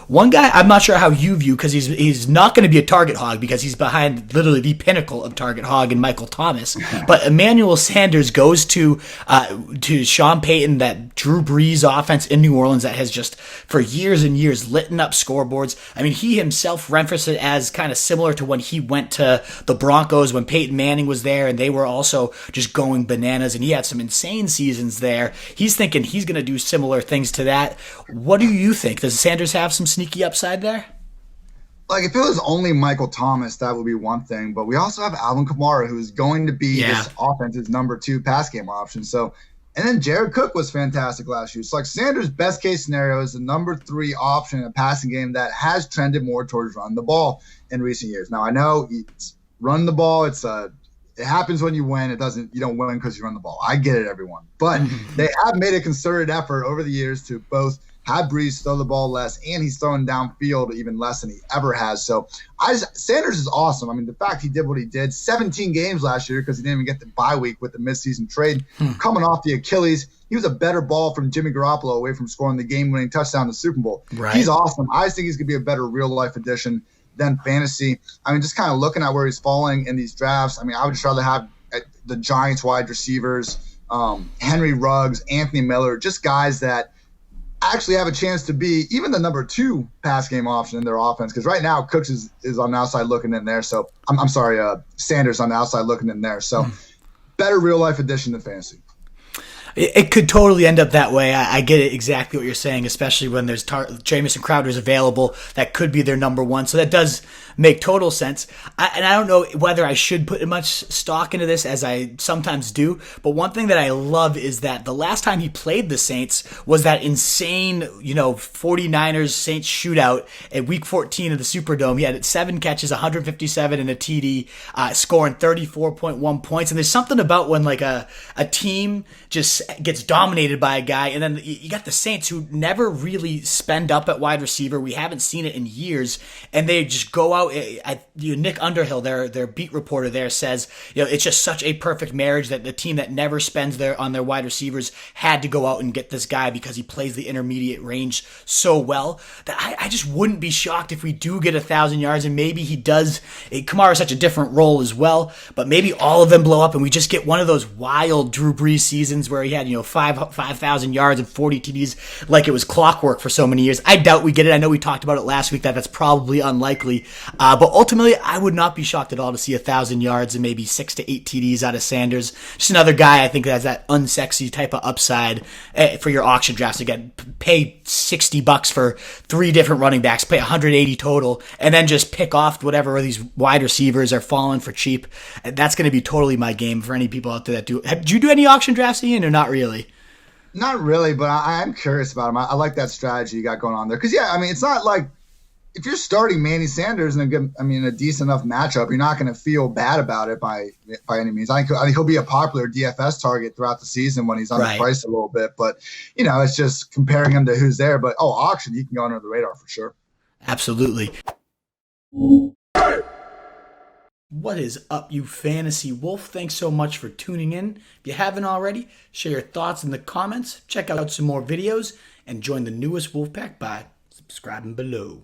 One guy I'm not sure how you view, because he's not going to be a target hog because he's behind literally the pinnacle of target hog in Michael Thomas. But Emmanuel Sanders goes to Sean Payton, that Drew Brees offense in New Orleans that has just for years and years lit up scoreboards. I mean, he himself referenced it as kind of similar to when he went to the Broncos when Peyton Manning was there, and they were also just going bananas, and he had some insane seasons there. He's thinking he's going to do similar things to that. What do you think? Does Sanders have some sneaky upside there? Like, if it was only Michael Thomas, that would be one thing. But we also have Alvin Kamara, who is going to be this offense's number 2 pass game option. So, and then Jared Cook was fantastic last year. So, like, Sanders' best case scenario is the number 3 option in a passing game that has trended more towards run the ball in recent years. Now, I know it's run the ball. It happens when you win. You don't win because you run the ball. I get it, everyone. But they have made a concerted effort over the years to both have Brees throw the ball less, and he's throwing downfield even less than he ever has. So Sanders is awesome. I mean, the fact he did what he did, 17 games last year because he didn't even get the bye week with the midseason trade, coming off the Achilles. He was a better ball from Jimmy Garoppolo away from scoring the game-winning touchdown in the Super Bowl. Right. He's awesome. I just think he's going to be a better real-life addition than fantasy. I mean, just kind of looking at where he's falling in these drafts, I mean, I would just rather have the Giants wide receivers, Henry Ruggs, Anthony Miller, just guys that actually have a chance to be even the number 2 pass game option in their offense. Because right now, Cooks is on the outside looking in there. So I'm sorry, Sanders on the outside looking in there. So better real life addition than fantasy. It could totally end up that way. I get it exactly what you're saying, especially when there's Jamison Crowder's available. That could be their number 1. So that does make total sense. And I don't know whether I should put much stock into this, as I sometimes do. But one thing that I love is that the last time he played the Saints was that insane, 49ers Saints shootout at Week 14 of the Superdome. He had 7 catches, 157 and a TD, scoring 34.1 points. And there's something about when like a team just gets dominated by a guy, and then you got the Saints who never really spend up at wide receiver. We haven't seen it in years, and they just go out. Nick Underhill, their beat reporter there, says it's just such a perfect marriage that the team that never spends on their wide receivers had to go out and get this guy because he plays the intermediate range so well that I just wouldn't be shocked if we do get 1,000 yards, and maybe he does. Kamara is such a different role as well, but maybe all of them blow up and we just get one of those wild Drew Brees seasons where he had 5,000 yards and 40 TDs like it was clockwork for so many years. I doubt we get it. I know we talked about it last week that's probably unlikely, but ultimately I would not be shocked at all to see 1,000 yards and maybe 6 to 8 TDs out of Sanders. Just another guy I think that has that unsexy type of upside for your auction drafts. Again, pay $60 for 3 different running backs, pay 180 total, and then just pick off whatever these wide receivers are falling for cheap. That's going to be totally my game for any people out there that do. Did you do any auction drafts, Ian, or not really? Not really, but I'm curious about him. I like that strategy you got going on there. Because, it's not like if you're starting Manny Sanders in a decent enough matchup, you're not going to feel bad about it by any means. I think he'll be a popular DFS target throughout the season when he's underpriced a little bit. But, it's just comparing him to who's there. But, auction, he can go under the radar for sure. Absolutely. What is up, you Fantasy Wolf? Thanks so much for tuning in. If you haven't already, share your thoughts in the comments, check out some more videos, and join the newest Wolfpack by subscribing below.